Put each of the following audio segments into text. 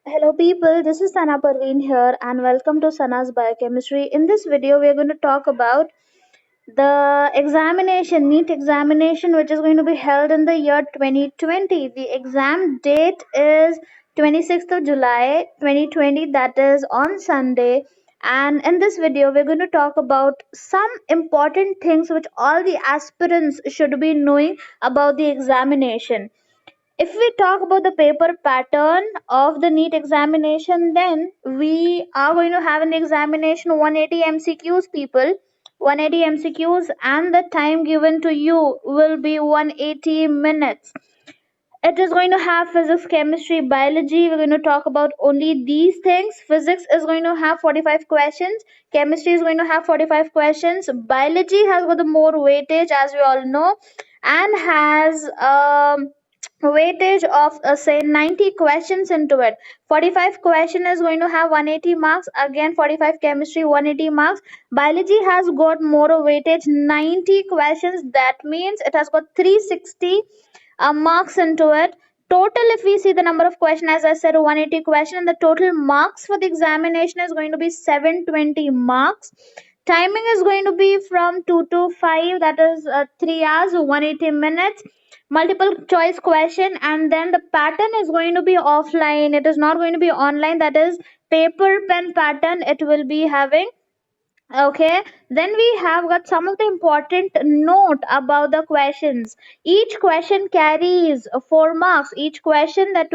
Hello people, this is Sana Parveen here and welcome to Sana's Biochemistry. In this video, we are going to talk about the examination, NEET examination, which is going to be held in the year 2020. The exam date is 26th of July 2020, that is on Sunday. And in this video, we're going to talk about some important things which all the aspirants should be knowing about the examination. If we talk about the paper pattern of the NEET examination, then we are going to have an examination 180 MCQs, people. 180 MCQs, and the time given to you will be 180 minutes. It is going to have physics, chemistry, biology. We're going to talk about only these things. Physics is going to have 45 questions. Chemistry is going to have 45 questions. Biology has got the more weightage, as we all know, and has weightage of say 90 questions into it. 45 question is going to have 180 marks. Again, 45 chemistry, 180 marks. Biology has got more weightage, 90 questions. That means it has got 360 marks into it. Total, if we see the number of question, as I said, 180 question, and the total marks for the examination is going to be 720 marks. Timing is going to be from 2 to 5, that is 3 hours, 180 minutes. Multiple choice question, and then the pattern is going to be offline. It is not going to be online, that is paper pen pattern it will be having. Okay, then we have got some of the important note about the questions. Each question carries 4 marks. Each question that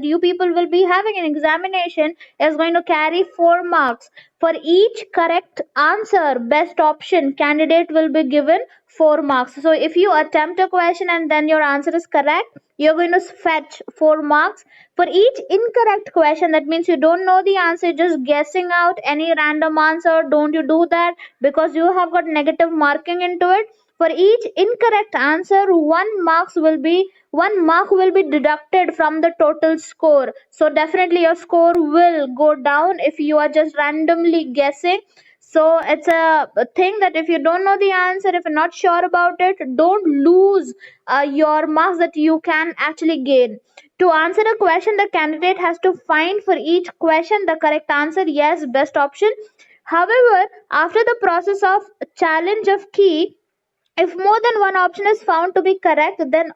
you people will be having an examination is going to carry 4 marks. For each correct answer, best option candidate will be given 4 marks. So if you attempt a question and then your answer is correct, you're going to fetch 4 marks. For each incorrect question, that means you don't know the answer, just guessing out any random answer, don't you do that, because you have got negative marking into it. For each incorrect answer, 1 mark will be deducted from the total score. So definitely your score will go down if you are just randomly guessing. So it's a thing that if you don't know the answer, if you're not sure about it, don't lose your marks that you can actually gain. To answer a question, the candidate has to find for each question the correct answer. Yes, best option. However, after the process of challenge of key, if more than one option is found to be correct, then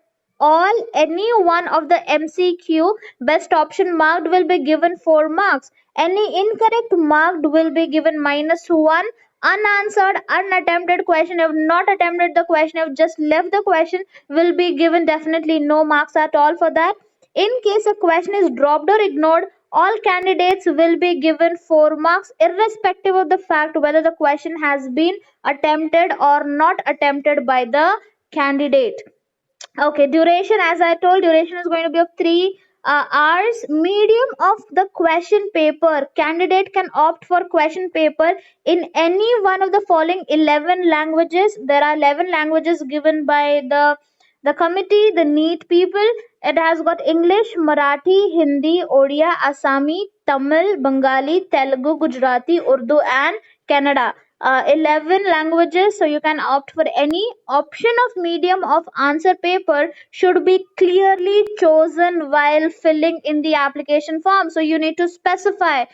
any one of the MCQ best option marked will be given 4 marks. Any incorrect marked will be given -1. Unanswered, unattempted question, if not attempted the question, if just left the question, will be given definitely no marks at all for that. In case a question is dropped or ignored, all candidates will be given 4 marks, irrespective of the fact whether the question has been attempted or not attempted by the candidate. Okay, duration, as I told, duration is going to be of 3 hours. Medium of the question paper, candidate can opt for question paper in any one of the following 11 languages. There are 11 languages given by the committee, the NEET people. It has got English, Marathi, Hindi, Odia, Assami, Tamil, Bengali, Telugu, Gujarati, Urdu, and Kannada. 11 languages, so you can opt for any. Option of medium of answer paper should be clearly chosen while filling in the application form. So you need to specify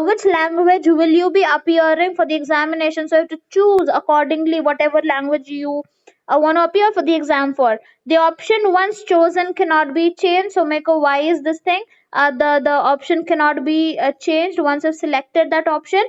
which language will you be appearing for the examination. So you have to choose accordingly whatever language you want to appear for the exam for. The option once chosen cannot be changed. So make a why is this thing. The option cannot be changed once you've selected that option.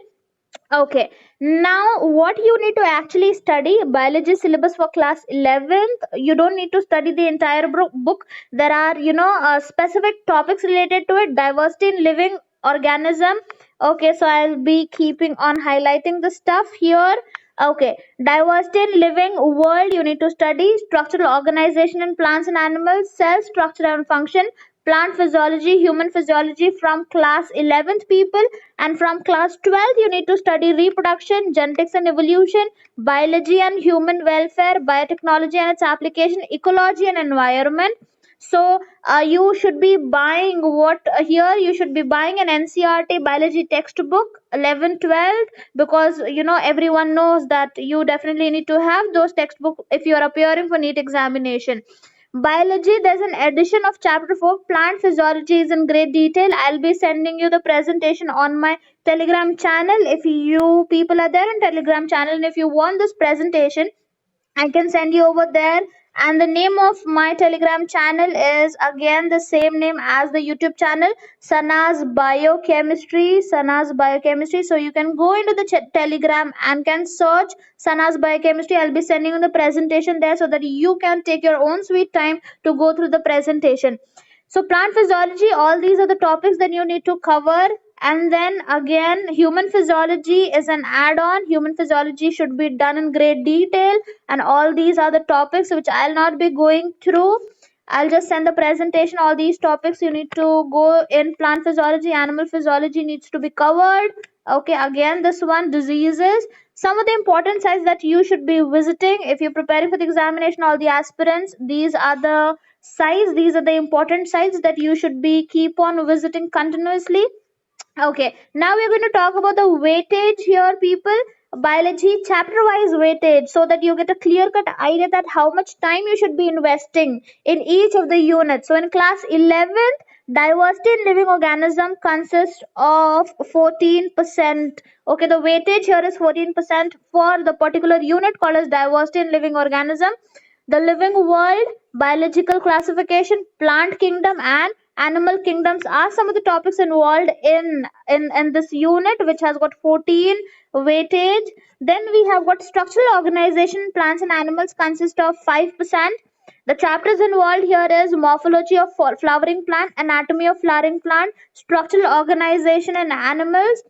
Okay, now what you need to actually study, biology syllabus for class 11th. You don't need to study the entire book. There are, specific topics related to it. Diversity in living organism. Okay, so I'll be keeping on highlighting the stuff here. Okay, diversity in living world, you need to study structural organization in plants and animals, cell structure and function, plant physiology, human physiology from class 11th people. And from class 12th, you need to study reproduction, genetics and evolution, biology and human welfare, biotechnology and its application, ecology and environment. So you should be buying here you should be buying an NCERT biology textbook 11 12, because everyone knows that you definitely need to have those textbook if you are appearing for NEET examination. Biology, there's an edition of chapter 4. Plant physiology is in great detail. I'll be sending you the presentation on my Telegram channel. If you people are there in Telegram channel and if you want this presentation, I can send you over there. And the name of my Telegram channel is again the same name as the YouTube channel, Sana's Biochemistry. Sana's Biochemistry. So you can go into the Telegram and can search Sana's Biochemistry. I'll be sending you the presentation there so that you can take your own sweet time to go through the presentation. So plant physiology, all these are the topics that you need to cover. And then again, human physiology is an add-on. Human physiology should be done in great detail. And all these are the topics which I'll not be going through. I'll just send the presentation. All these topics you need to go in plant physiology, animal physiology needs to be covered. Okay, again, this one, diseases. Some of the important sites that you should be visiting if you're preparing for the examination, all the aspirants, these are the sites, these are the important sites that you should be keep on visiting continuously. Okay, now we're going to talk about the weightage here, people. Biology chapter wise weightage, so that you get a clear cut idea that how much time you should be investing in each of the units. So in class 11th, diversity in living organism consists of 14%. Okay, the weightage here is 14% for the particular unit called as diversity in living organism. The living world, biological classification, plant kingdom and animal kingdoms are some of the topics involved in this unit, which has got 14 weightage. Then we have got structural organization. Plants and animals consist of 5%. The chapters involved here is morphology of flowering plant, anatomy of flowering plant, structural organization in animals.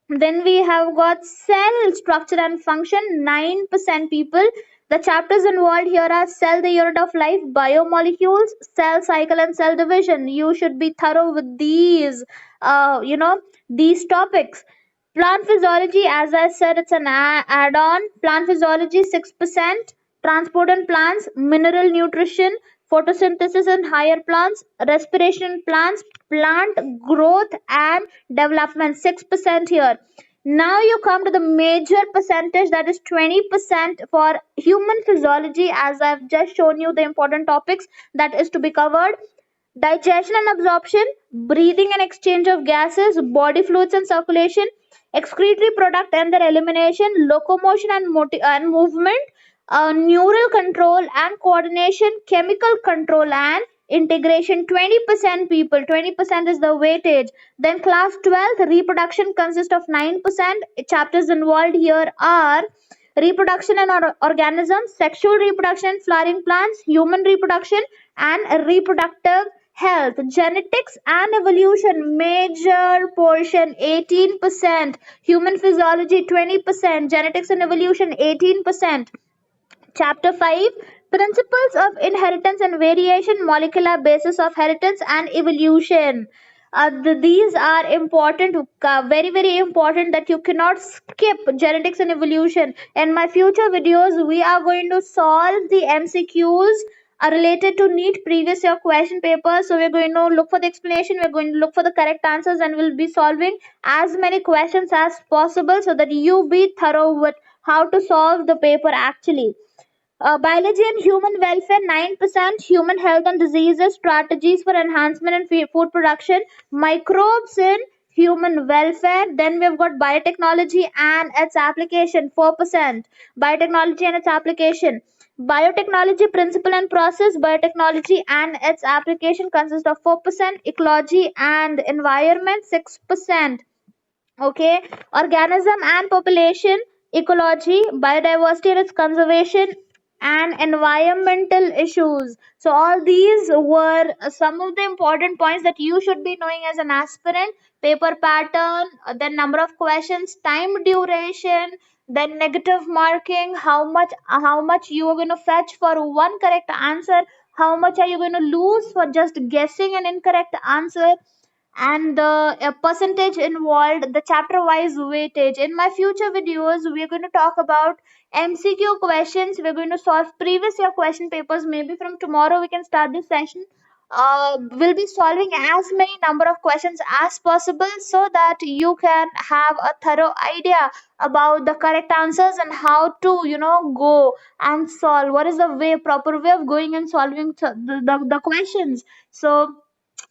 Then we have got cell structure and function, 9%, people. The chapters involved here are cell, the unit of life, biomolecules, cell cycle and cell division. You should be thorough with these, these topics. Plant physiology, as I said, it's an add-on. Plant physiology, 6%. Transport in plants, mineral nutrition, photosynthesis in higher plants, respiration in plants, plant growth and development, 6% here. Now you come to the major percentage, that is 20% for human physiology, as I've just shown you the important topics that is to be covered. Digestion and absorption, breathing and exchange of gases, body fluids and circulation, excretory product and their elimination, locomotion and movement, neural control and coordination, chemical control and integration, 20%, people. 20% is the weightage. Then class 12th, reproduction consists of 9%. Chapters involved here are reproduction in organisms, sexual reproduction in flowering plants, human reproduction and reproductive health, genetics and evolution, major portion, 18%. Human physiology, 20%. Genetics and evolution, 18%. Chapter 5, Principles of Inheritance and Variation, Molecular Basis of Heritance and Evolution. These are important, very, very important, that you cannot skip genetics and evolution. In my future videos, we are going to solve the MCQs related to NEET previous year question papers. So we're going to look for the explanation, we're going to look for the correct answers, and we'll be solving as many questions as possible so that you be thorough with how to solve the paper actually. Biology and human welfare, 9%. Human health and diseases, strategies for enhancement and food production, microbes in human welfare. Then we've got biotechnology and its application, 4%. Biotechnology and its application. Biotechnology, principle and process, biotechnology and its application consists of 4%. Ecology and environment, 6%. Okay, organism and population, ecology, biodiversity and its conservation, and environmental issues. So all these were some of the important points that you should be knowing as an aspirant. Paper pattern, then number of questions, time duration, then negative marking, how much you are going to fetch for one correct answer, how much are you going to lose for just guessing an incorrect answer, and the percentage involved, the chapter wise weightage. In my future videos, we're going to talk about MCQ questions. We're going to solve previous year question papers. Maybe from tomorrow we can start this session. will be solving as many number of questions as possible, so that you can have a thorough idea about the correct answers and how to go and solve, what is the proper way of going and solving the questions. So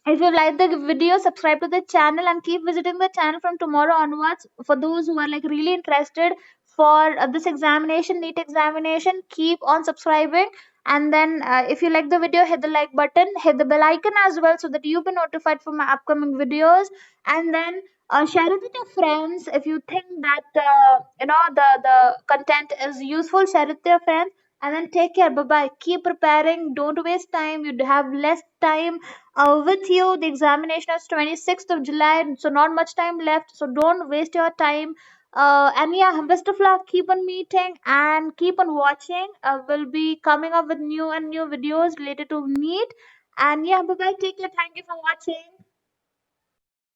if you like the video, subscribe to the channel and keep visiting the channel from tomorrow onwards. For those who are like really interested for this examination, NEET examination, keep on subscribing. And then if you like the video, hit the like button, hit the bell icon as well, so that you'll be notified for my upcoming videos. And then share it with your friends if you think that the content is useful. Share it with your friends. And then take care. Bye bye. Keep preparing. Don't waste time. You have less time with you. The examination is 26th of July, so not much time left. So don't waste your time. And yeah, best of luck. Keep on meeting and keep on watching. We'll be coming up with new and new videos related to NEET. And yeah, bye bye. Take care. Thank you for watching.